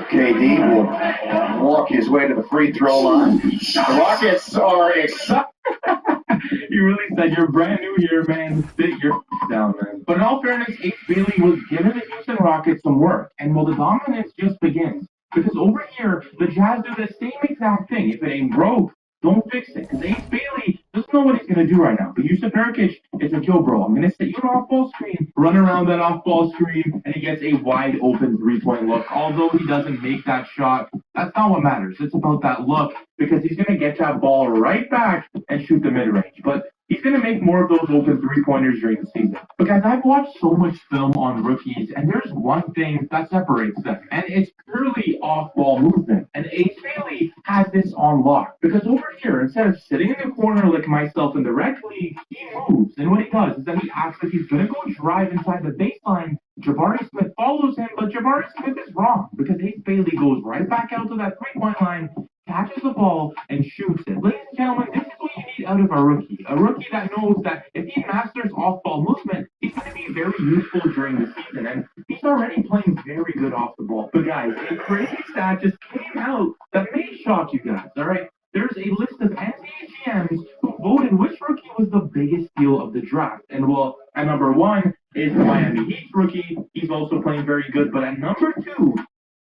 KD will walk his way to the free throw line. The Rockets are excited. You really said you're brand new here, man. Sit your down, man. But in all fairness, Ace Bailey was giving the Houston Rockets some work, and well, the dominance just begins. Because over here, the Jazz do the same exact thing. If it ain't broke, don't fix it. Because Ace Bailey doesn't know what he's going to do right now. But Yusuf Nurkic is like, yo, bro, I'm going to set you an off-ball screen, run around that off-ball screen, and he gets a wide-open three-point look. Although he doesn't make that shot, that's not what matters. It's about that look, because he's going to get that ball right back and shoot the mid-range. But he's going to make more of those open three-pointers during the season. But guys, I've watched so much film on rookies, and there's one thing that separates them, and it's purely off-ball movement. And Ace Bailey has this on lock, because over here, instead of sitting in the corner like myself in the rec league, he moves. And what he does is that he acts like he's going to go drive inside the baseline. Jabari Smith follows him, but Jabari Smith is wrong, because Ace Bailey goes right back out to that three-point line, catches the ball, and shoots it. Ladies and gentlemen, this is what you need out of a rookie. A rookie that knows that if he masters off-ball movement, he's going to be very useful during the season. And he's already playing very good off the ball. But guys, a crazy stat just came out that may shock you guys, all right? There's a list of NBA GMs who voted which rookie was the biggest steal of the draft. And well, at number one is the Miami Heat rookie. He's also playing very good. But at number two,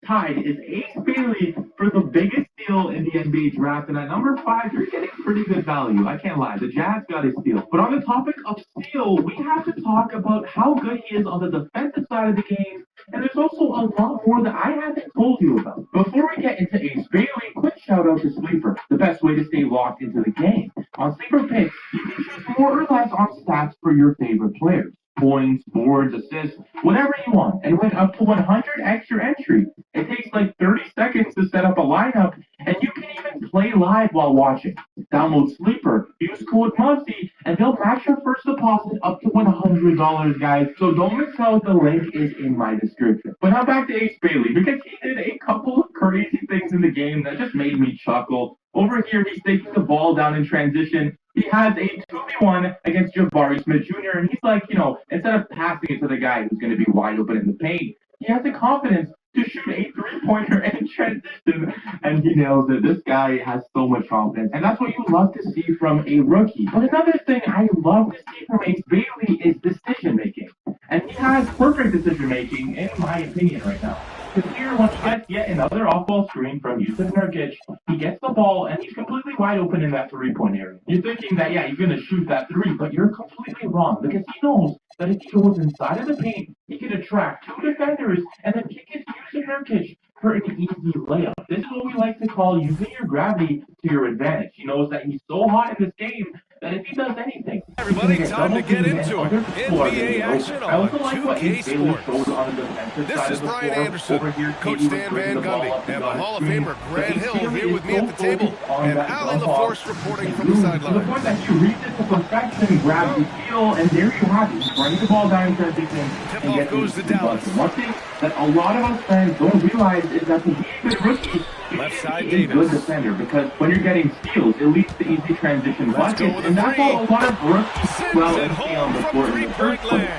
tied is Ace Bailey for the biggest steal in the NBA draft. And at number 5, you're getting pretty good value. I can't lie. The Jazz got a steal. But on the topic of steal, we have to talk about how good he is on the defensive side of the game. And there's also a lot more that I haven't told you about. Before we get into Ace Bailey, quick shout out to Sleeper, the best way to stay locked into the game. On Sleeper Picks, you can choose more or less on stats for your favorite players. Points, boards, assists, whatever you want, and win up to 100x your entry. It takes like 30 seconds to set up a lineup, and you can even play live while watching. Download Sleeper, use code MUSSY, and they'll match your first deposit up to $100, guys. So don't miss out, the link is in my description. But now back to Ace Bailey, because he did a couple of crazy things in the game that just made me chuckle. Over here, he's taking the ball down in transition. He has a 2v1 against Jabari Smith Jr., and he's like, instead of passing it to the guy who's going to be wide open in the paint, he has the confidence to shoot a three-pointer in transition, and he nails it. This guy has so much confidence, and that's what you love to see from a rookie. But another thing I love to see from Ace Bailey is decision-making, and he has perfect decision-making, in my opinion, right now. Because here, once he gets yet another off-ball screen from Yusuf Nurkic, he gets the ball, and he's completely wide open in that three-point area. You're thinking that, yeah, he's going to shoot that three, but you're completely wrong, because he knows that if he goes inside of the paint, he can attract 2 defenders and then kick it to Yusuf Nurkic for an easy layup. This is what we like to call using your gravity to your advantage. He knows that he's so hot in this game that if he does anything, everybody, time to get into it. NBA action on 2K Sports. This is Brian Anderson, Coach Stan Van Gundy, and the Hall of Famer Grant Hill here with me at the table, and Alan LaForce reporting from the sideline. To the point that he reads it to perfection, grabs the steal, and there you have it. Bring the ball down in transition and get goes to Dallas. One thing that a lot of us fans don't realize is that to be a good rookie, left side a good Davis. defender, because when you're getting steals, it leads to easy transition buckets, and that's how a lot of rookies well and stay on the court in the first place.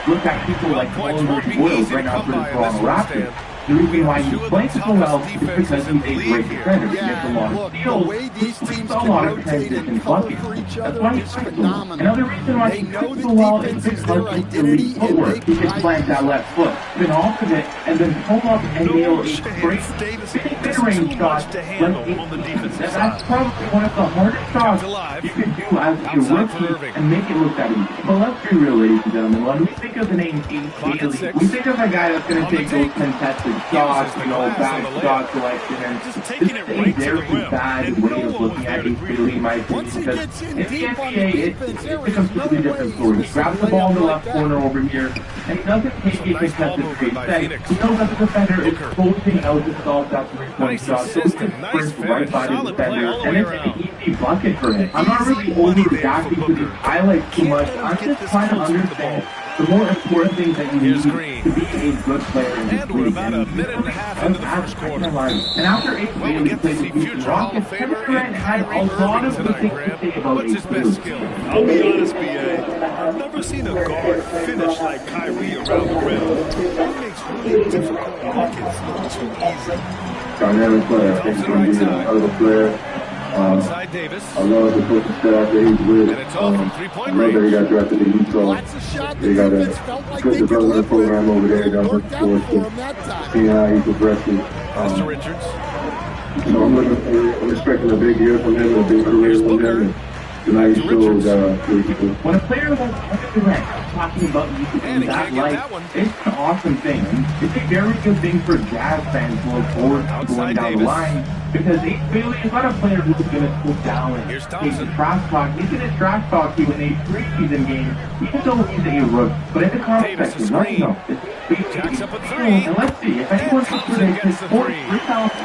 Look at people like Colin Boyles right now for the Toronto Raptors. The reason why he's playing so well is because he's a great defender. He gets a lot of steals, he's a lot of transition buckets. That's why he's so well. Another reason why he's playing so well is because of elite footwork. He can plant that left foot, spin off of it, and then pull up and nail a great mid-range shot like and that's probably one of the hardest shots you can do as a rookie and make it look that easy. But let's be real, ladies and gentlemen. When we think of the name Ace Bailey, we think of a guy that's going to take those contested shots, bad shot selection, and this is a very bad way of looking at Ace Bailey, in my opinion, because in the NBA, it's a completely different story. He grabs the ball in the left corner over here, and he doesn't take a contested straight set. He knows that the defender is closing out to solve that three-point shot, so he can sprint right by the defender, and it's an easy bucket for him. I'm not really overreacting to these highlights too much. I'm just trying to understand the more important things that you need to be a good player in this league. About a minute and a half into the first quarter. And after Ace Bailey played with Houston Rockets, Kevin Durant had a lot of good things to say about Ace Bailey. I'll be honest, B.A. I've never seen a guard finish like Kyrie around the rim. He makes really difficult to make it look too easy. Dynamic player. I think he's going to be another player. Outside Davis. I love the coaching staff that he's with. And it's all from three-point I know that he range. got drafted to Utah. Lots of shots. They got a good development program over there. Down Worked out for for him that time. seeing how he progresses. Pass to Richards. So I'm expecting a big year from him, a big career from him. And tonight he showed when a player like Kevin Durant talking about you And in he that can't get light, that one. it's an awesome thing. It's a very good thing for Jazz fans to look forward to Outside going down Davis. the line. Because Ace Bailey is not a player who's going to sit down and Here's take the Thompson. trash talk. He's going to trash talk you in a preseason game, even though he's a rookie. But in the comment Davis, a section, let me screen. know. Jacks up a three. And let's see, if anyone can Thompson predict his gets the fourth three. 3,000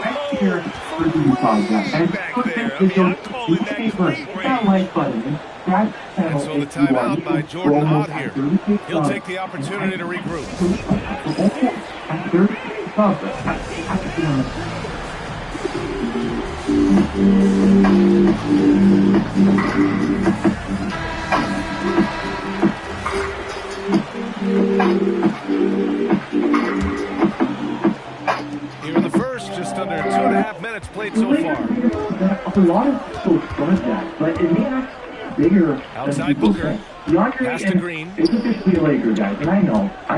next year for the Utah Jazz. And back put there. this video, I mean, I'm calling that hit great that like button and subscribe to the channel. And so the if you timeout want. by You can Jordan promo Ott at here. 30K He'll subs. take the opportunity to regroup. At 30K subs, that's the Here in the first, just under 2.5 minutes played so far. A lot of people start that, but it may actually be bigger Outside than people Booker. think. DeAndre Pass to Ayton Green. is officially a Laker, guys, and I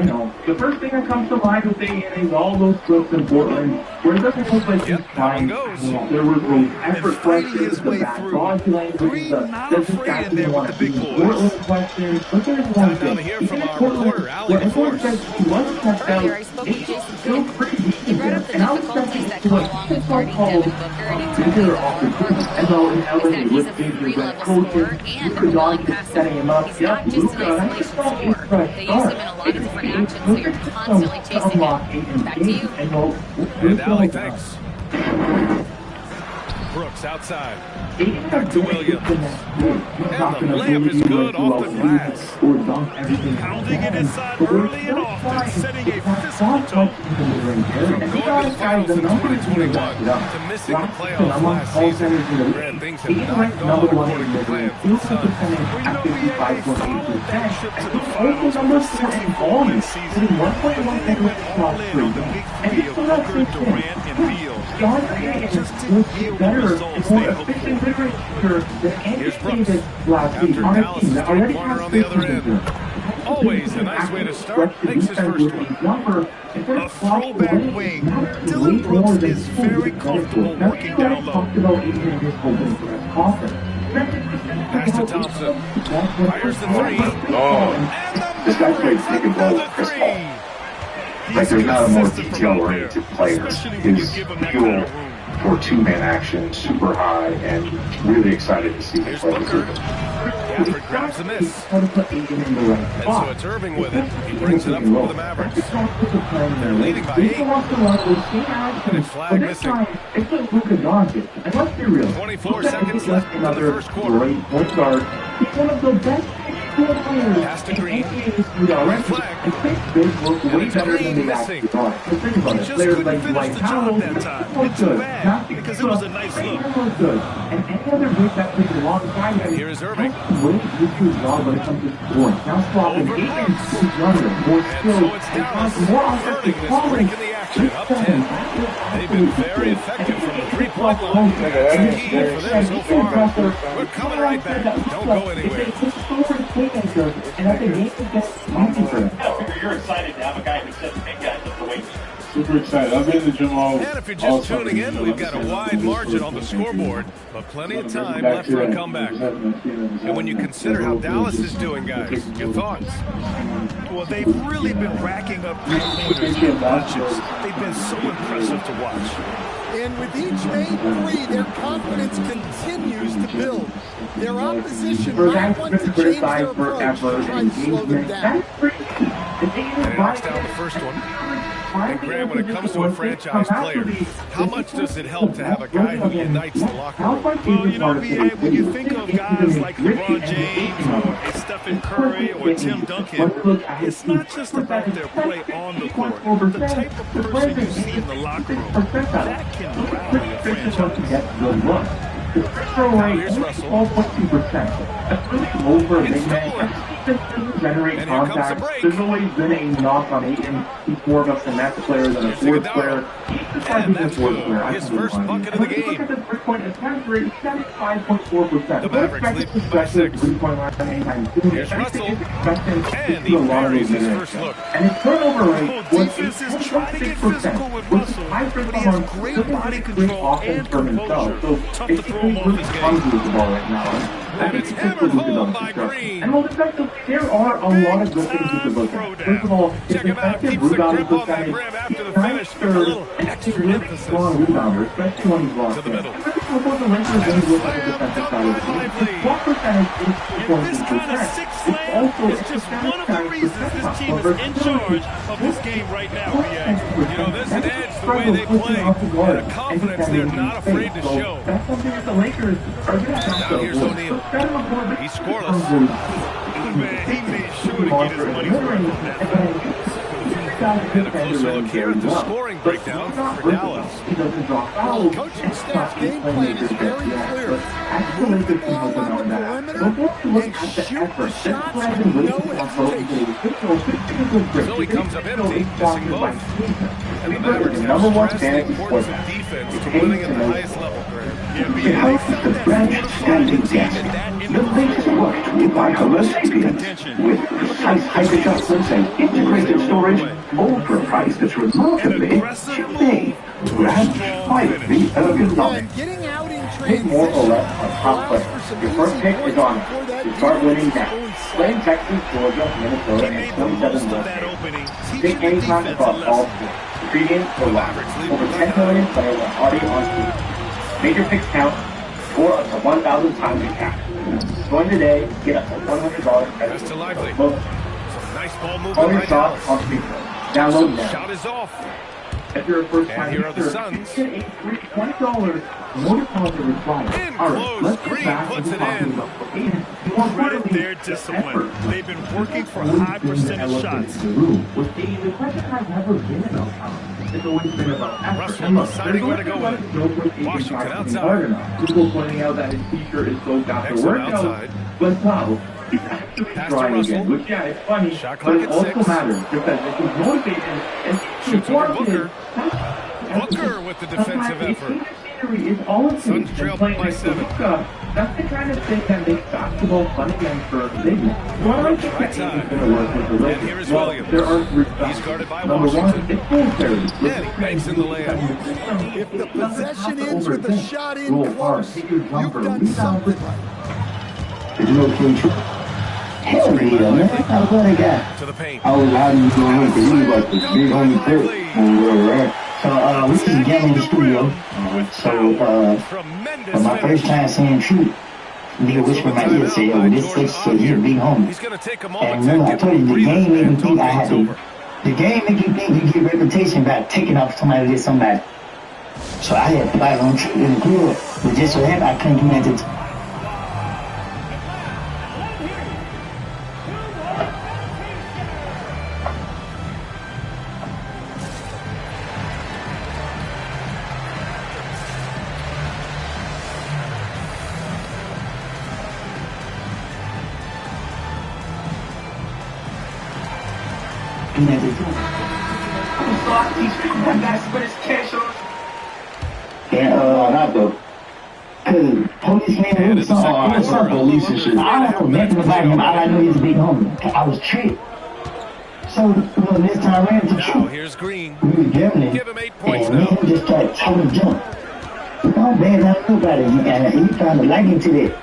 know. The first thing that comes to mind with Ayton is all those clips in Portland, where it doesn't look like Yep, he's that trying. one goes. There were those effort fighting questions, his the way bad through. body language, Green the not doesn't afraid exactly in there with want the to big be boys. Portland questions, but there's one Time now thing. to hear Even from in our Portland, reporter, Allie where everyone LaForce. says he wasn't checked out, Earlier, I spoke with Ayton's Jason still Kidd. pretty decent He brought there. up the And I was difficulties that expecting come to along with so guarding called Devin Booker anytime bigger he's on the court with as well in is LA that he's with a big three-level coaches, scorer and a Luka long Doncic passer. setting him up. He's Yep, not just an Luka, isolation scorer. They use him in a lot of different actions, so you're constantly chasing him. Back to you. And Allie, thanks. Brooks outside. Back to Williams. And the layup is good off the glass. Pounding it inside early and often, setting a physical tone. From going to the finals in 2021 to missing the playoffs last season, Grant, things have not gone according to plan for the Suns. We know he had a solid trip to the finals with a 64 win season. All in on the big three of Booker, Durant, and Beal. Just didn't yield the results they hoped for. Here's Brooks. After Dallas' three-pointer on the other end. Always a nice way to start. Makes his first one. A throwback wing. Dylan Brooks is very comfortable working down low. Pass to Thompson. Fires the three. And This guy plays pick and roll another Chris Paul. three. Like there's not a more consistent from out there, detail-oriented player. especially when you His give him that fuel kind of room. for two-man action super high, and really excited to see him Here's play this Booker. season. Gafford grabs the miss. And so it's Irving with it. He brings it up for the Mavericks. They're leading by 8. And it's flag missing. It's like Luka Doncic. And let's be real. 24 seconds left in the first quarter. Great point guard. He's one of the best players. Pass to Green. Flag. And Chris Big look way better than they actually are. So think about it. Just Players couldn't like finish Dwight the job Howard that time. look It's too good. bad, Not because it was a nice look. look good. And any other big that plays alongside him. Here is Irving. Way to do his job when it comes to scoring. Now swapping Over Aiton, Brooks. who's younger, more And skilled, so it's and Dallas. has more Irving offensive is quality. breaking the action. Up 10. They've been very effective from the three-point line. That's the key for them so far. We're coming right back. Don't go anywhere. It's a historic playmaker, and I think Aiton gets easy for him. I figure you're excited to have a guy who sets big guys up the weight. Super excited. I've been in the gym all. And if you're just tuning in, we've got a wide margin on the scoreboard, but plenty of time left for a comeback. And when you consider how Dallas is doing, guys, your thoughts? Well, they've really been racking up three-pointers in bunches. They've been so impressive to watch. And with each made three, their confidence continues to build. Their opposition For might guys want to to change criticize their approach forever to try to slow them engagement, down. that's pretty easy. If they And he knocks down the first one. And Grant, when it comes to a franchise player, how much does it help to have a guy who unites the locker room? Well, you know, B.A., when you think of guys like LeBron James or a Stephen Curry or Tim Duncan, it's not just about their play on the court. The type of person you see in the locker room, that can rally a franchise. The free throw rate is 12.2%. That's really low for a big man. doesn't generate And here comes the contact. break. There's always been a knock on Ayton. He's more of a finesse player than a force player. And that's good. His first bucket of the game. Look at the 3-point attempt rate. He's got 5.4%. The Mavericks lead by 6. Here's Russell. And he buries his first look. And his turnover rate was Defenses try to get physical with Russell, but he has great body control and composure. Tough to throw him off his game. And it's hammered home by Green. And well, defensively, there are a lot of good things you could look at. First of all, his Check him out. defensive Keeps the rebounding grip on that percentage rim after the is finish. A little extra really emphasis. strong rebounder, especially when he's lost To the in. middle. And really, before the Lakers, when you look at the defensive side of the game, his block percentage is And this kind of 6 slam is just one of the reasons this team is in charge of this game right now, BA. You know, there's an edge the way they play, and a confidence they're not afraid to show. That's something that the Lakers are going to have Now to here's avoid. O'Neal. So set him up for a big- He's scoreless. Man, he made sure to get his money's worth on that. And a closer look here at the scoring breakdown for Dallas. He doesn't draw fouls. Coaching staff's game plan is very clear. Move the ball on the perimeter and shoot the shots with no hesitation. So he comes up empty, missing both. And the Mavericks The now number one stress the fantasy importance sportsman. of defense to winning at the highest level, Graham. Yeah, BA, they found that French standing desk. The latest work by Homo sapiens with precise height adjustments and integrated storage, all for a price that's remarkably cheap. Grab 5 feet ergonomic. And getting out in Pick more or less on top allows player. for some Your first easy pick is points on before that to start winning defense now. goes Playing south. Texas, Georgia, Minnesota, He and made the most 27 of more that games. opening, Pick teaching the anytime defense a across all lesson. sports. Pregame or live. Over 10 million players are already on TV. Make your picks count. Score up to 1,000 times your cap. Join today. Get up to $100 credit. Pass to Lively. Both. Some nice ball All movement your by shots Dallas. on free throw. Download now. Shot is off. If you're a first And time here are the user, Suns. you get a free $20 no deposit required. In All close. right, let's get Green back puts into it talking in. about what Aiden. More Credit importantly, their the discipline. effort. They've been working for Always high been the percentage elephant shots. in the room. With Aiden, the question has never been about talent. It's always been about effort. Russell And look, deciding there's where to always go a lot with of it. joke with Aiden Washington not being outside. hard enough. People pointing out that his feature is so got the Excellent workout, outside. but no. He's actually Pass to trying Russell. again, which yeah, it's funny, Shot but clock it at also 6. matters because if he's motivated and Shoots over warranted, Booker with the defensive effort. scenery is all it Suns takes. trail And playing by next to 7. Luka, that's the kind of thing that makes basketball fun again for big men. Well, I think that Right Aiden's going to work with the Lakers. And here is Well, Williams. there are 3 styles. He's guarded by Number Washington. 1, it's full carry. Yeah, he banks in the layup. If the possession ends with a shot in close, you've done something right. Did you know King True? Hell yeah, man. How about that guy? To the paint. I was out in the room because he was like the big homie Chris. Right. So we was together in the studio. Tremendous My first finish. time seeing True, nigga whispered in my ear, say, "Yo, this six, so you're a big homie." He's going to take a And moment to remember, I get told a you the breather game made me and talk think I had things to. over. The game make you think you get reputation by taking off somebody to get somebody. So I had to fight on True in the club, but just so happened I couldn't do that to. And not the policeman was some police and shit. I don't know nothing about him. All I know he's a big homie. I was tricked. So this time I ran to Now True. here's Green. We was gambling. Give him 8 points And me now. and him just started talking jump. How bad I knew about it. And he found a liking to that.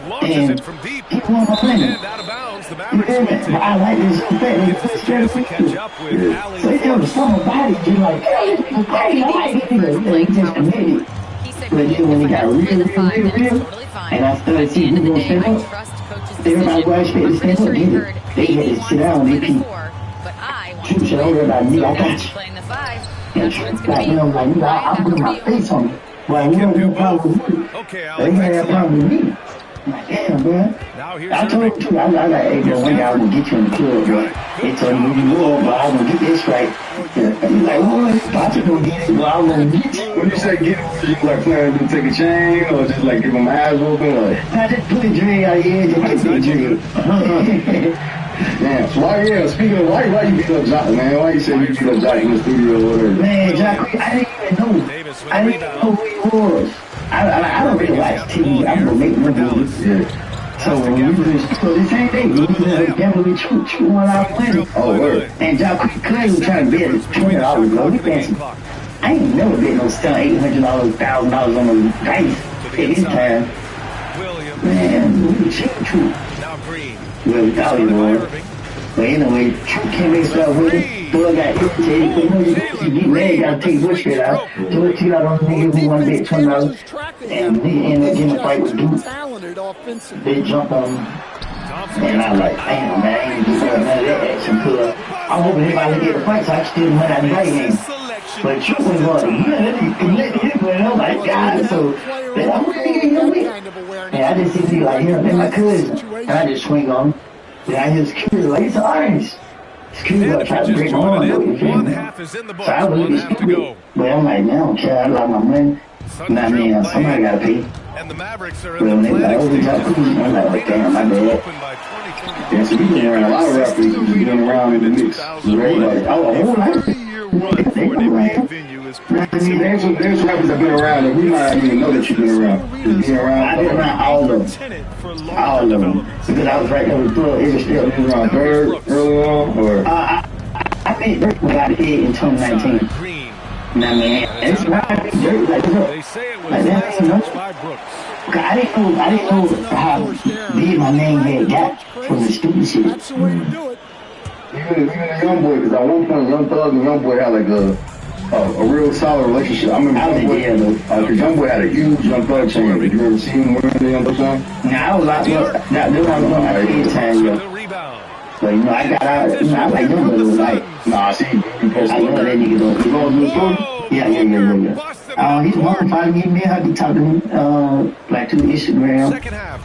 Launches it from deep. He won my money. And out of bounds. The You Mavericks hear will me? take I it. like this so bad. Gives us a chance to catch up with Allie. So there was something about it. Just like, hey, this nigga crazy. I like this nigga. He just committed. He said But we then when need he to got find real, the 5 real, minutes, real, totally fine. and I At started the seeing end of who the gonna day, step I up. trust coach's Everybody go decision. straight to I'm pretty step sure up. he heard They he had to wants sit to down. play They the keep 4, but I want True to said, play. don't worry about me. I So got he's you. playing the 5. And That's what it's True going got to be. me. I'm like, you know, Ryan, I'm back putting over my to you. face on it. Well, He we can don't do have a problem both. with me. Okay, They Allie, ain't thanks have a a lot. problem with me. I'm like, damn, bro. Now here's I told him Irving. too. I like, hey, bro, one day I will get you in the club, bro. They told me you will, but I will get this right. He's like, well, I just gonna get it, but I won't get you. When you say get him, you like planning to take a chain or just like give him eyes open? Or? Nah, just put the dread out here, just get the dread. Man, so speaking of, why you beat up Jock, man? Why you say you beat up Jock in the studio or whatever? Man, Jock, I didn't even know who he was. I don't really watch TV. I'm gonna make movies. Yeah. So when we was the same day, we was gambling with you on our money. Oh, word. And Jock Clay was trying to bet $20, bro. We fancy. I ain't never bet no stunt $800, $1,000 on the dice at this time. Man, we were cheap, true. Now Green. Well, we thought he was. But anyway, True came and stuff with it. Boy got irritated. You know, you get mad, you gotta take bush shit out. So it took out on the nigga who wanted to bet $20. And he ended up getting a fight with Duke. They jumped on him. And I was like, damn, man, I ain't get none of that action. Cause I'm hoping everybody would get the fight so I can steal the money out of the fight game. But True was going, and I'm like, God, so I'm really and I just see like him and my cousin. And I just swing on him. And I hear security like, it's orange. Security like trying to break my arm, though, you feel me? So I was really stupid. But I'm like, man, I don't care, I lost my money. Nah, man, somebody gotta pay. And the Mavericks are But when they like, oh, we got cruising, I'm like, damn, my bad. Yeah, so we been around a lot of rappers who's been around in the mix. Right? Oh, a whole lot. They know around. There's rappers that been around that we might not even know that you've been around. Been around. I've been around all of them. All of them. Because I was right there with Thug. It was still You was around Bird early on, or? I made Bird got hit in 2019. Nah, man, it's why I made Bird like this. They say it was by Brooks. I didn't know how big my name had got from the stupid shit. Even a young boy, because at one point, Young Thug and Young Boy had like a real solid relationship. I remember Young Boy had a huge Young Thug chain. Did you ever see him wearing the Young Thug chain? Nah, I was like, that was on my kid time, yo. But you know, I got out, I like them, but it was like, nah, I see you posted. I know that nigga though. You know the story? Yeah. He's one follow me. I be talking to him, like through Instagram.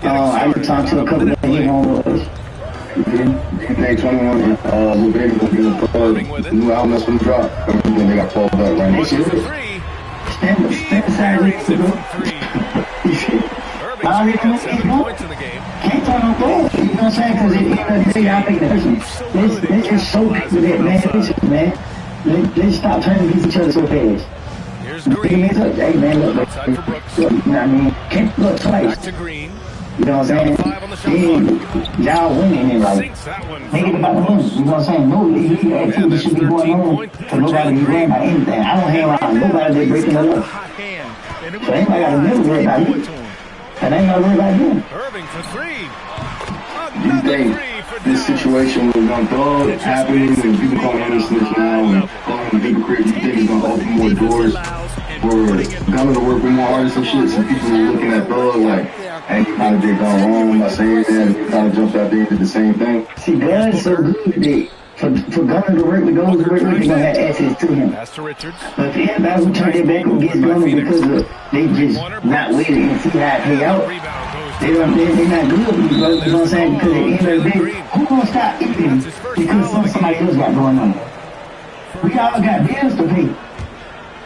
I been talking to a couple of his homies. Day 21, Lil Baby gonna be in the club. New album that's gonna drop. And they got 12 back right now. Stand aside, I already can't turn on board. You know what I'm saying? Because at the end of the day, I think the person, they just so people that, man, they stop turning against each other so fast. Here's Green. Hey, man, look, you know what I mean? Can't look twice. Back to Green. You know what I'm saying? Y'all winning and like, make it about the money. You know what I'm saying? No activity should be going on for nobody to be worried about anything. I don't hang around nobody that's breaking the law. So anybody got to never worry about it. And I ain't got to worry about him. Irving for three. You think this situation with Young Thug happening and people calling him a snitch now and calling him a hypocrite, you think it's going to open more doors for Gunna to work with more artists and shit? Some people are looking at Thug like, hey, you kind of did gone wrong by saying that, and you kind of jumped out there and did the same thing. See, Gunna's so good that for Gunna to work with those workers, they're going to have access to him. Pass to Richards. But for everybody who turned their back against Gunna because they just not waiting and see how it play out, they're not good, you know what I'm saying? Because at the end of the day, who going to stop eating because somebody else got going on? We all got bills to pay.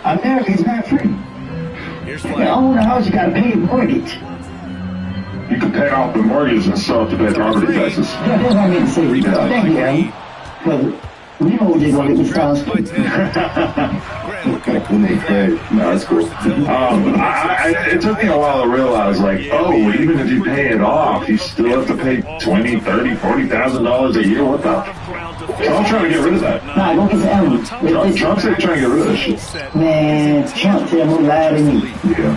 America is not free. You own a house, you got to pay a mortgage. You can pay off the mortgage and sell it to pay property taxes. Yeah, that's what I meant to say. Thank you, Aaron. Because we know what they're going to make me sound stupid. No, that's cool. It took me a while to realize, like, oh, even if you pay it off, you still have to pay $20,000, $30,000, $40,000 a year. What the? Trump's trying to get rid of that. Nah, go get the animals. Trump said he's trying to get rid of that shit. Man, Trump said more lie than me. Yeah.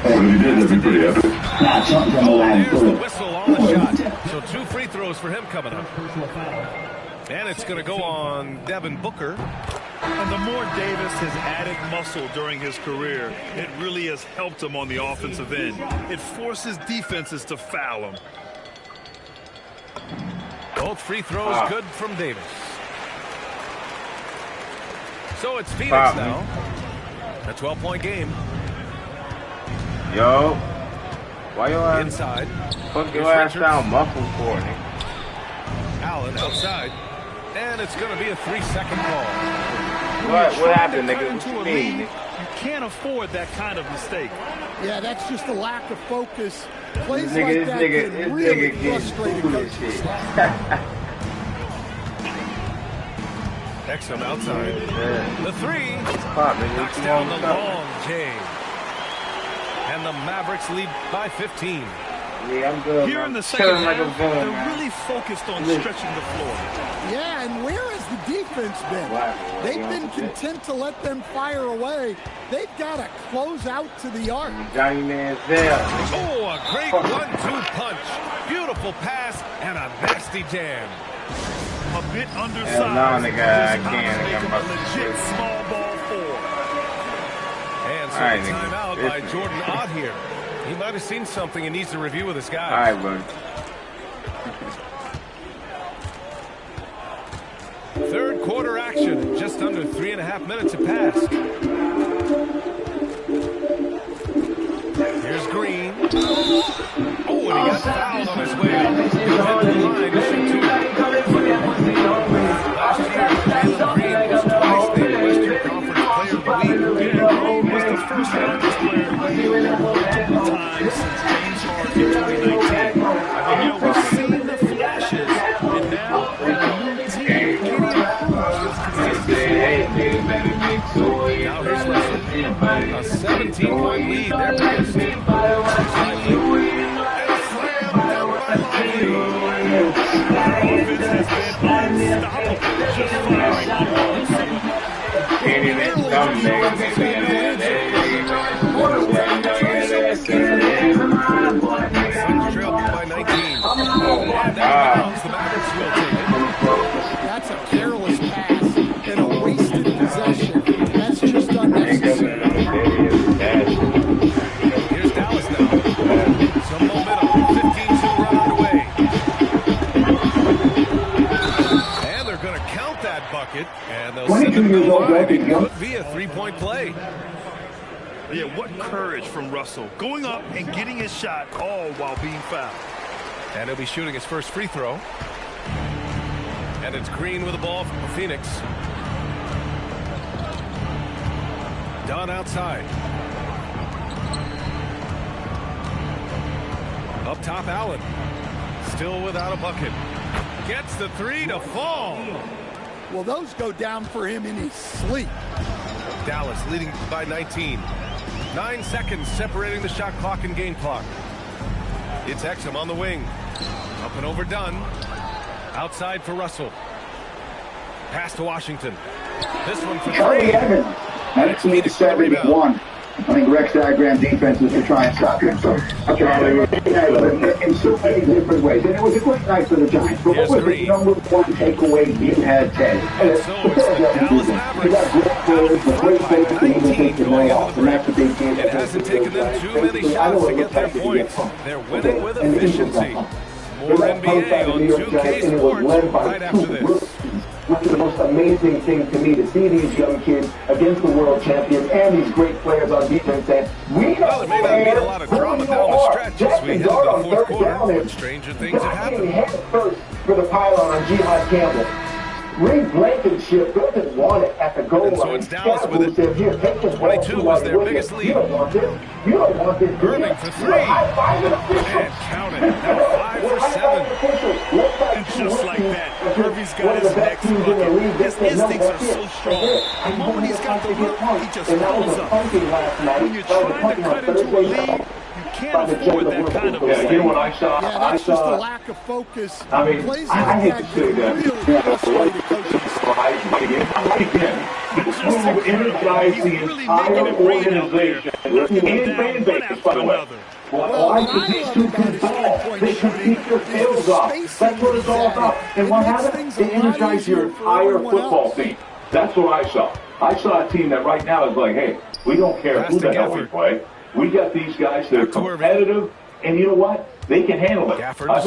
But if he did, that'd be pretty epic. Nah, Trump said more lie than me. Whistle on the shot. So 2 free throws for him coming up. And it's going to go on Devin Booker. And the more Davis has added muscle during his career, it really has helped him on the offensive end. It forces defenses to foul him. Both free throws good from Davis. So it's Phoenix now. A 12-point game. Yo. Why you inside? Fuck your ass down muffled for me. Allen outside. And it's going to be a 3-second call. What happened, nigga? What you mean? You can't afford that kind of mistake. Yeah, that's just a lack of focus. Plays like that can really frustrate a coaching staff. Exum outside. Yeah. The three. Pop, nigga. Knocks down the long J. And the Mavericks lead by 15. Yeah, I'm good. Here in the second half, they're really focused on stretching the floor. Yeah, and where has the defense been? They've been content to let them fire away. They've got to close out to the arc. Johnny Manziel. Oh, a great 1-2 punch. Beautiful pass and a nasty jam. A bit undersized. Nah, nigga, I can't. I'm a legit small ball four. And so right, a timeout by Jordan Ott here. He might have seen something and needs to review with his guys. All right, buddy. Third quarter action. Just under 3.5 minutes have passed. Here's Green. Oh, and he got fouled on his way up. He's head to the line to shoot two. Last year, Jalen Green was twice the Western Conference Player of the Week. Yeah, Green was the first youngest player multiple times since James Harden in 2019. And, you know, we've seen the flashes, and now with a new team, Now here's Russell. A 17-point lead. They're pissed. And a slam down by Lively. offense has been unstoppable, just firing on all cylinders. Can't even come, nigga. Suns trail by 19. And that rounds the Mavericks will take it. That's a careless pass and a wasted possession. That's just unnecessary. Here's Dallas now. Some momentum. 15-2 run underway. And they're going to count that bucket. And they'll send it to the line. It could be a three-point play. Yeah, what courage from Russell, going up and getting his shot, all while being fouled. And he'll be shooting his first free throw. And it's Green with the ball from Phoenix. Dunn outside. Up top, Allen. Still without a bucket. Gets the three to fall. Well, those go down for him in his sleep. Dallas leading by 19. 9 seconds separating the shot clock and game clock. It's Exum on the wing. Up and over Dunn. Outside for Russell. Pass to Washington. This one for three. That's me to 71. I think Rex diagram defenses to try and stop him. So, in so many different ways. And it was a great night for the Giants. But what was the number one takeaway you had, Ted? So it's the Dallas Mavericks. It hasn't taken them too many shots to get their points. They're winning with efficiency. More NBA on 2K Sports right after this. Which is the most amazing thing to me, to see these young kids against the world champions and these great players on defense. And we well, there may not be a lot of drama down the stretch as we head into the fourth quarter, but stranger things have happened. Head first for the pylon on Jihad Campbell. Ray Blankenship doesn't want it at the goal line. So it's Dallas with it. 22 was their biggest lead. You don't want this. You don't want this. Irving for three. And count it. Now 5 for 7. And just like that, Irving's got his next bucket. His instincts are so strong. The moment he's got the hook, he just pulls up. When you're trying to cut into a lead, you can't afford that kind of mistake. You know what I saw? Yeah, that's just a lack of focus. I mean, Plays I like hate that to say that. can really frustrate a coaching staff. This move energized the entire organization and fan base, by the way. Why could these two kids ball? They could keep their tails off. That's what it's all about. And what happened? They energized your entire football team. That's what I saw. I saw a team that right now is like, hey, we don't care who the hell we play. We got these guys that are competitive, and you know what? They can handle it. I call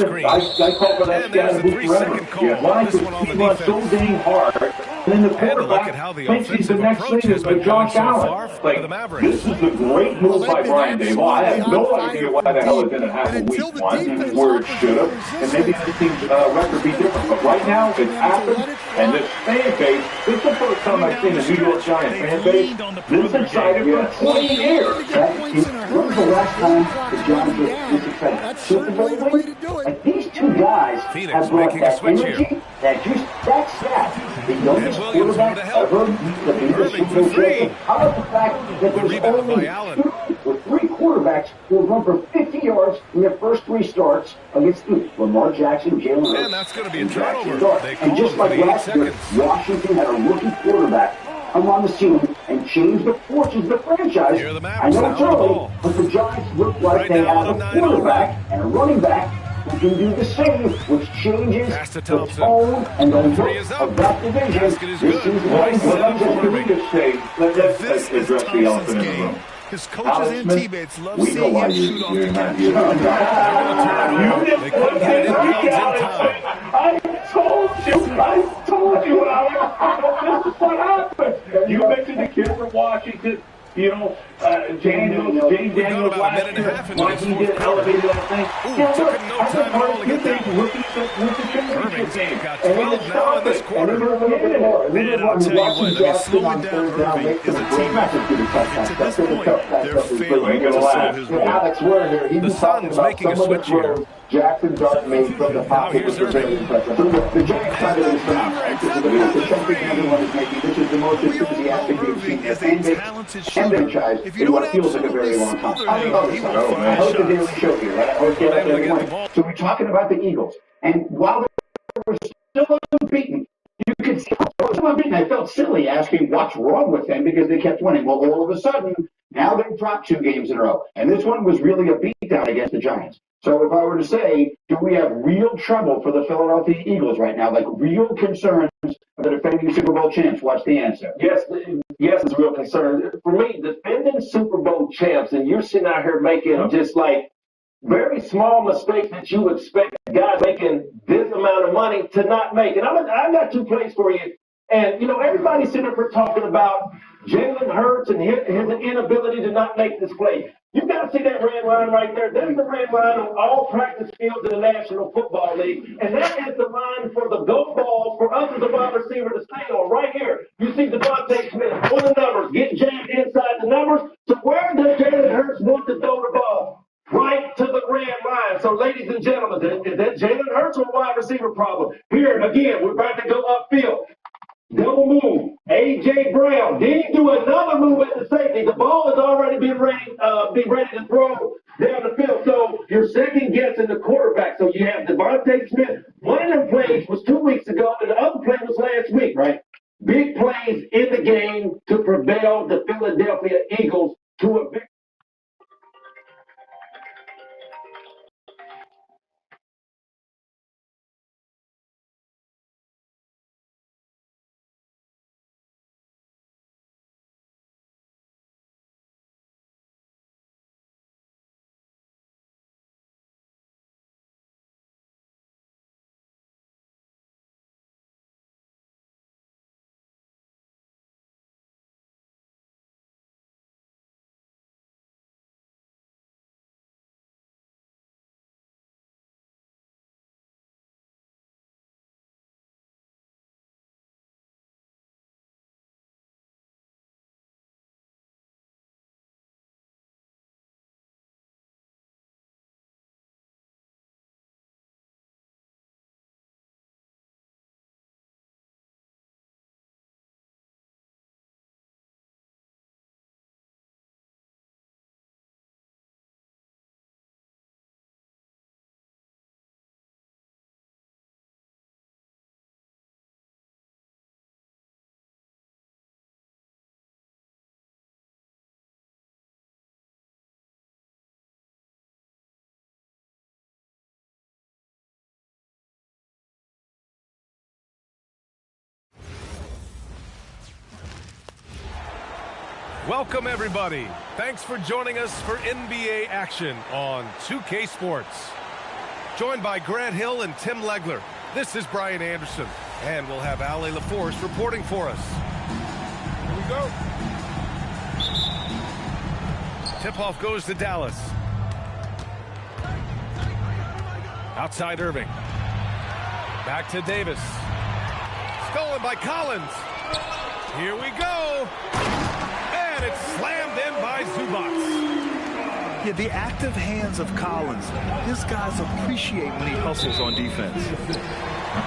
for that scat and boot forever. Why? Because he runs so dang hard to then the And look at quarterback how the thinks he's the offensive next approach thing has is been Josh going so Allen. far for Like, the Mavericks. this is a great move by Brian Dable. I have no idea why the hell it didn't happen week 1 where it should have. And maybe the team's record be different. But right now, it's happened. And this fan base, this is the first time I've seen a New York Giants fan base this excited for 20 years. When was the last time the Giants were this excited? That's certainly the way to do it. Like, these two guys Phoenix have brought making a that switch energy, here. that juice, that stat. The youngest And Williams quarterback over to help. ever to be the Irving Super for Bowl three. champion. How about the fact that there's rebound by only Allen. 2 or 3 quarterbacks who have run for 50 yards in their first 3 starts against Lamar Jackson, Jalen Hurts, And that's going to be a and Jackson turnover. Dart. They And call just him like for the 8 last year, seconds. Washington had a rookie quarterback come on the scene and change the fortunes of the franchise. Here are the I Mavericks know now it's on the early, ball. but the Giants look like Right they now, have on a 9-0 quarterback and a running back who can do the same, which changes Pass to the Thompson. tone and the Three look is up. of that division. Basket is This good. season, Nice what set I'm just for doing Irving. is say, This Let's is address the elephant Thompson's in the game. room. His coaches Alex and Smith, teammates love we know seeing why him you're shoot off you're the not catch. here. They couldn't get it inbounds in time. I told you, Alex. This is what happened. You mentioned the kid from Washington. You know, James Daniels about a minute last and a year, half into why this he fourth did quarter. elevated that thing. Ooh, took him no time at all to get that one. With the championship Irving's game. got And 12 then now in this stop it. quarter. And then we're getting it. Man, I'll tell you what, I mean, slowing down Irving is a team effort. To this point, they're failing to solve his role. Alex Werner, he was talking Suns about making a some of the switch here. throws Jackson Dart made from the pocket, which was very impressive. So the Giants side of it is phenomenal. This is something everyone is making. This is the most We all know enthusiastic we've seen Irving their is fan a base talented and shooter. franchise If you in don't what feels like a very long time. absolutely I think smother him, he will I find host the shots. daily show here, right? I always get up Unable to every get the morning. ball. So we're talking about the Eagles. And while they were still unbeaten, you could see I felt silly asking what's wrong with them because they kept winning. Well, all of a sudden, now they've dropped 2 games in a row. And this one was really a beatdown against the Giants. So if I were to say, do we have real trouble for the Philadelphia Eagles right now, like real concerns for the defending Super Bowl champs? What's the answer? Yes, it's a real concern. For me, defending Super Bowl champs, and you're sitting out here making just like very small mistakes that you expect guys making this amount of money to not make. And I got 2 plays for you. And, you know, everybody's sitting up here talking about Jalen Hurts and his inability to not make this play. You got to see that red line right there. That's the red line on all practice fields in the National Football League. And that is the line for the go balls for us as a wide receiver to stay on right here. You see Devontae Smith on the numbers, get jammed inside the numbers. So where does Jalen Hurts want to throw the ball? Right to the red line. So, ladies and gentlemen, is that Jalen Hurts or wide receiver problem? Here, again, we're about to go upfield. Double move. A.J. Brown. Then you do another move at the safety. The ball has already been ready to throw down the field. So you're second guessing the quarterback. So you have Devontae Smith. One of them plays was 2 weeks ago, and the other play was last week, right? Big plays in the game to prevail the Philadelphia Eagles to a victory. Welcome, everybody. Thanks for joining us for NBA action on 2K Sports. Joined by Grant Hill and Tim Legler, this is Brian Anderson. And we'll have Ali LaForce reporting for us. Here we go. Tip-off goes to Dallas. Outside Irving. Back to Davis. Stolen by Collins. Here we go. And it's slammed in by Zubac. Yeah, the active hands of Collins. His guys appreciate when he hustles on defense.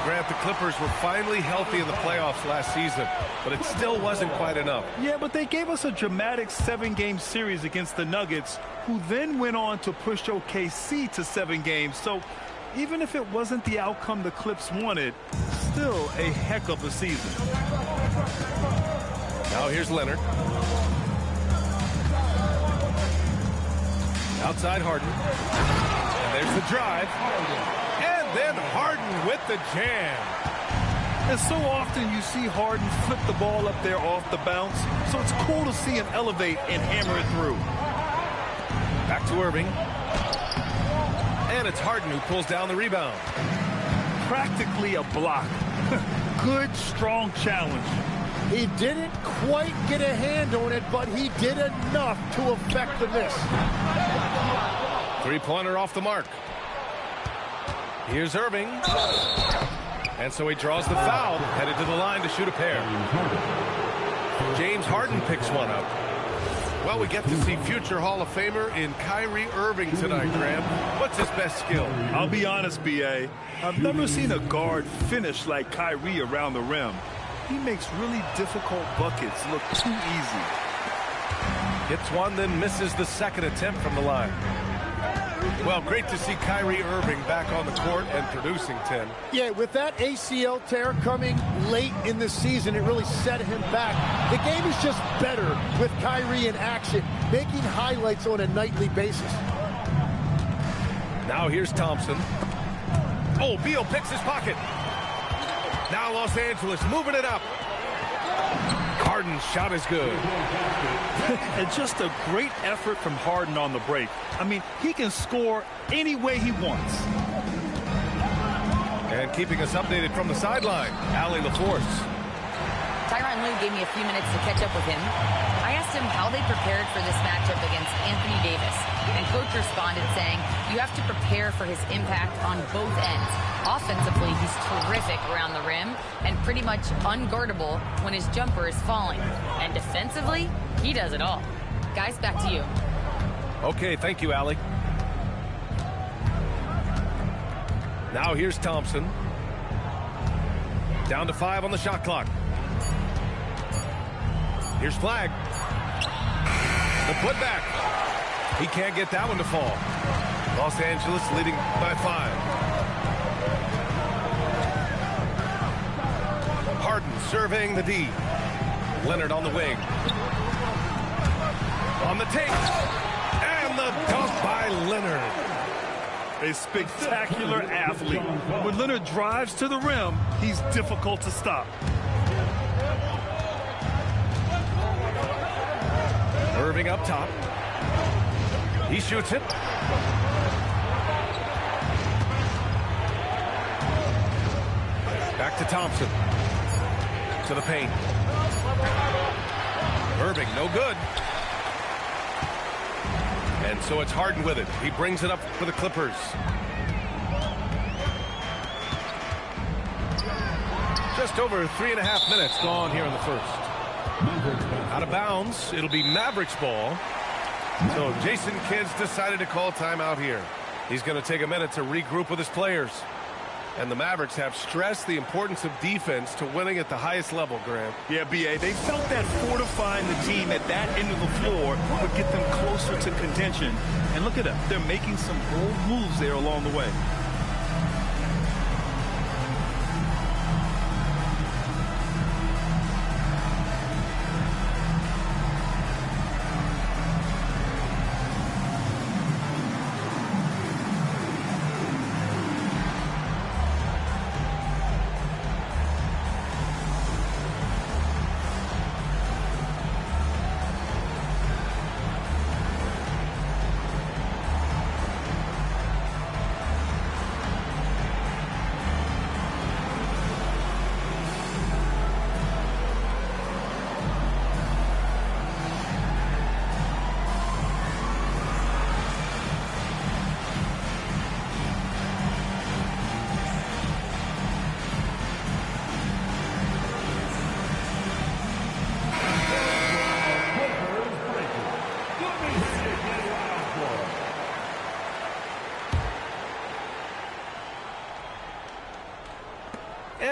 Grant, the Clippers were finally healthy in the playoffs last season, but it still wasn't quite enough. Yeah, but they gave us a dramatic 7-game series against the Nuggets, who then went on to push OKC to 7 games. So even if it wasn't the outcome the Clips wanted, still a heck of a season. Now here's Leonard. Outside Harden. And there's the drive. And then Harden with the jam. And so often you see Harden flip the ball up there off the bounce. So it's cool to see him elevate and hammer it through. Back to Irving. And it's Harden who pulls down the rebound. Practically a block. Good, strong challenge. He didn't quite get a hand on it, but he did enough to affect the miss. Three-pointer off the mark. Here's Irving. And so he draws the foul, headed to the line to shoot a pair. James Harden picks one up. Well, we get to see future Hall of Famer in Kyrie Irving tonight, Graham. What's his best skill? I'll be honest, B.A. I've never seen a guard finish like Kyrie around the rim. He makes really difficult buckets look too easy. Hits one, then misses the second attempt from the line. Well, great to see Kyrie Irving back on the court and producing, Tim. Yeah, with that ACL tear coming late in the season, it really set him back. The game is just better with Kyrie in action, making highlights on a nightly basis. Now here's Thompson. Oh, Beal picks his pocket. Now Los Angeles moving it up. Harden's shot is good. And just a great effort from Harden on the break. I mean, he can score any way he wants. And keeping us updated from the sideline, Ali LaForce. Tyronn Lue gave me a few minutes to catch up with him. I asked him how they prepared for this matchup against Anthony Davis. And Coach responded saying, you have to prepare for his impact on both ends. Offensively, he's terrific around the rim and pretty much unguardable when his jumper is falling. And defensively, he does it all. Guys, back to you. Okay, thank you, Ali. Now here's Thompson. Down to 5 on the shot clock. Here's Flag. The putback. He can't get that one to fall. Los Angeles leading by 5. Harden surveying the D. Leonard on the wing. On the take. And the dunk by Leonard. A spectacular athlete. When Leonard drives to the rim, he's difficult to stop. Irving up top. He shoots it. Back to Thompson. To the paint. Irving, no good. And so it's Harden with it. He brings it up for the Clippers. Just over 3.5 minutes gone here in the first. Out of bounds. It'll be Mavericks ball. So Jason Kidd's decided to call timeout here. He's going to take a minute to regroup with his players. And the Mavericks have stressed the importance of defense to winning at the highest level, Graham. Yeah, B.A., they felt that fortifying the team at that end of the floor would get them closer to contention. And look at them. They're making some bold moves there along the way.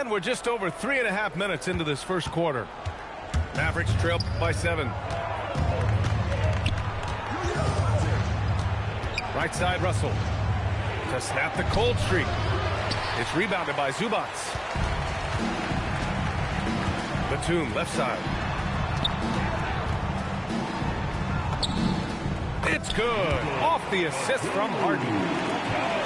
And we're just over 3.5 minutes into this first quarter. Mavericks trail by 7. Right side, Russell. To snap the cold streak. It's rebounded by Zubac. Batum, left side. It's good. Off the assist from Harden.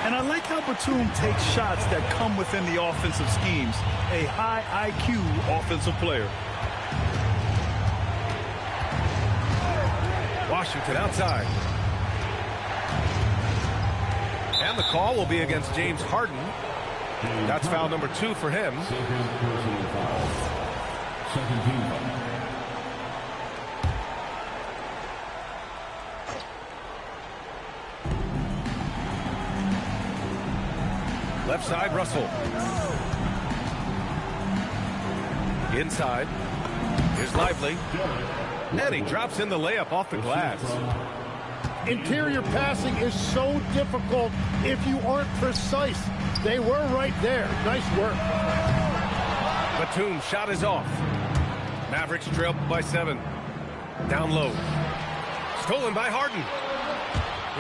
And I like how Batum takes shots that come within the offensive schemes. A high IQ offensive player. Washington outside. And the call will be against James Harden. That's foul number 2 for him. Left side, Russell. Inside. Here's Lively. And he drops in the layup off the glass. Interior passing is so difficult if you aren't precise. They were right there. Nice work. Batum's shot is off. Mavericks trail by 7. Down low. Stolen by Harden.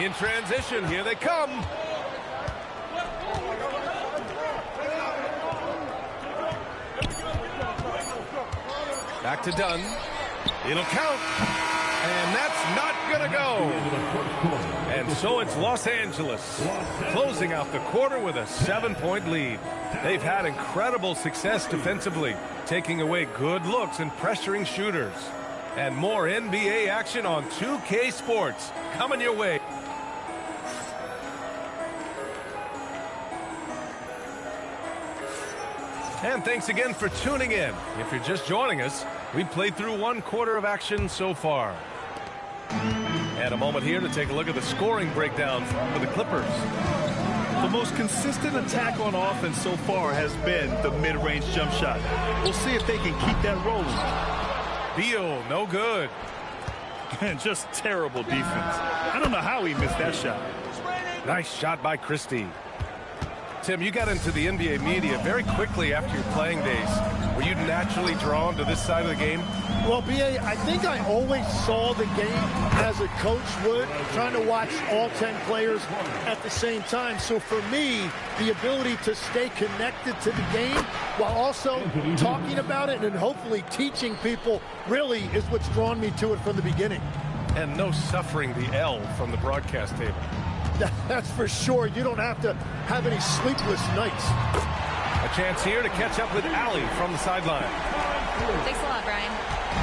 In transition, here they come. Back to Dunn. It'll count. And that's not going to go. And so it's Los Angeles closing out the quarter with a 7-point lead. They've had incredible success defensively, taking away good looks and pressuring shooters. And more NBA action on 2K Sports coming your way. And thanks again for tuning in. If you're just joining us, we've played through 1 quarter of action so far. And a moment here to take a look at the scoring breakdown for the Clippers. The most consistent attack on offense so far has been the mid-range jump shot. We'll see if they can keep that rolling. Beal, no good. And just terrible defense. I don't know how he missed that shot. Nice shot by Christie. Tim, you got into the NBA media very quickly after your playing days. Were you naturally drawn to this side of the game? Well, B.A., I think I always saw the game as a coach would, trying to watch all 10 players at the same time. So for me, the ability to stay connected to the game while also talking about it and hopefully teaching people really is what's drawn me to it from the beginning. And no suffering the L from the broadcast table. That's for sure. You don't have to have any sleepless nights. A chance here to catch up with Allie from the sideline. Thanks a lot, Brian.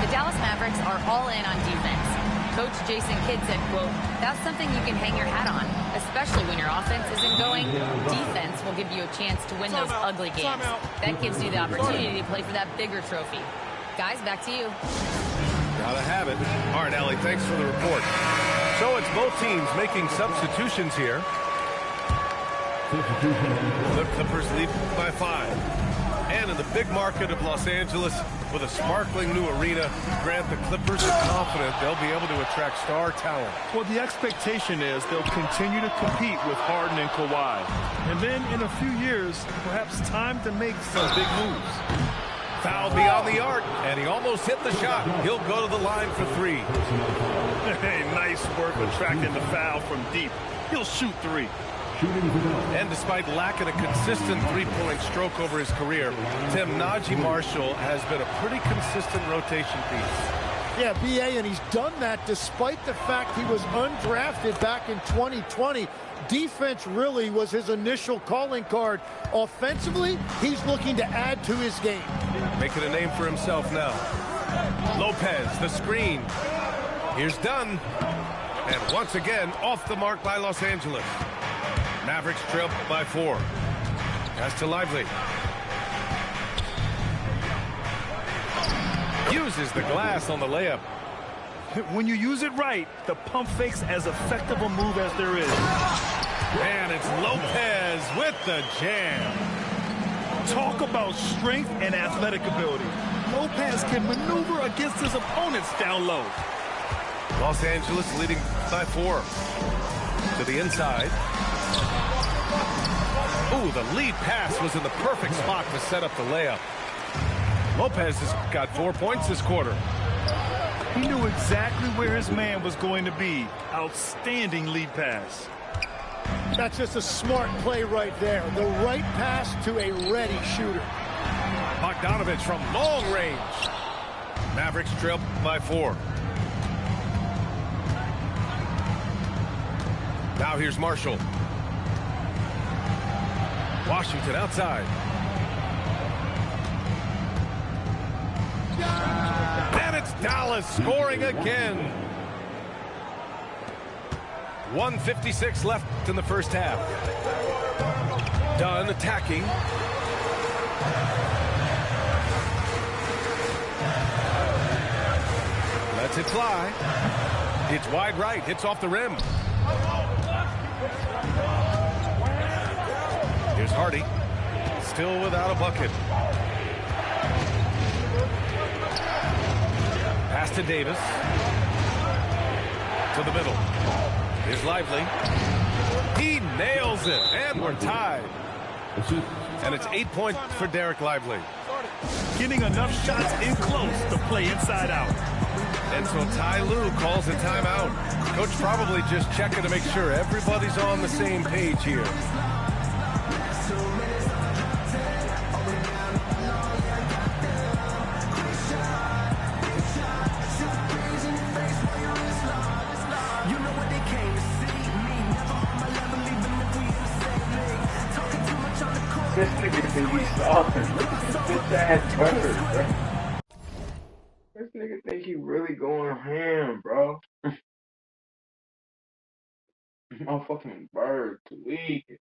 The Dallas Mavericks are all in on defense. Coach Jason Kidd said, quote, "That's something you can hang your hat on, especially when your offense isn't going. Defense will give you a chance to win those ugly games. That gives you the opportunity to play for that bigger trophy." Guys, back to you. Gotta have it. All right, Allie, thanks for the report. So it's both teams making substitutions here. The Clippers lead by 5. And in the big market of Los Angeles, with a sparkling new arena, Grant, the Clippers are confident they'll be able to attract star talent. Well, the expectation is they'll continue to compete with Harden and Kawhi. And then in a few years, perhaps time to make some big moves. Foul beyond the arc, and he almost hit the shot. He'll go to the line for 3. Hey, nice work attracting the foul from deep. He'll shoot 3. And despite lacking a consistent three-point stroke over his career, Tim, Najee Marshall has been a pretty consistent rotation piece. Yeah, B.A., and he's done that despite the fact he was undrafted back in 2020. Defense really was his initial calling card. Offensively, he's looking to add to his game. Making a name for himself now. Lopez, the screen. Here's Dunn. And once again, off the mark by Los Angeles. Mavericks trail by 4. Pass to Lively. Uses the glass on the layup. When you use it right, the pump fake's as effective a move as there is. And it's Lopez with the jam. Talk about strength and athletic ability. Lopez can maneuver against his opponents down low. Los Angeles leading by 4. To the inside. Ooh, the lead pass was in the perfect spot to set up the layup. Lopez has got 4 points this quarter. He knew exactly where his man was going to be. Outstanding lead pass. That's just a smart play right there. The right pass to a ready shooter. Bogdanovich from long range. Mavericks trail by 4. Now here's Marshall. Washington outside. And it's Dallas scoring again. 1:56 left in the first half. Dunn attacking. Lets it fly. It's wide right. Hits off the rim. Here's Hardy. Still without a bucket. Pass to Davis. To the middle. Here's Lively. He nails it. And we're tied. And it's 8 points for Derek Lively. Getting enough shots in close to play inside out. And so Ty Lue calls a timeout. Coach probably just checking to make sure everybody's on the same page here. This nigga think he's stalking. Look at this bitch ass bird, bro. This nigga think he really going ham, bro. Motherfucking bird, tweaking.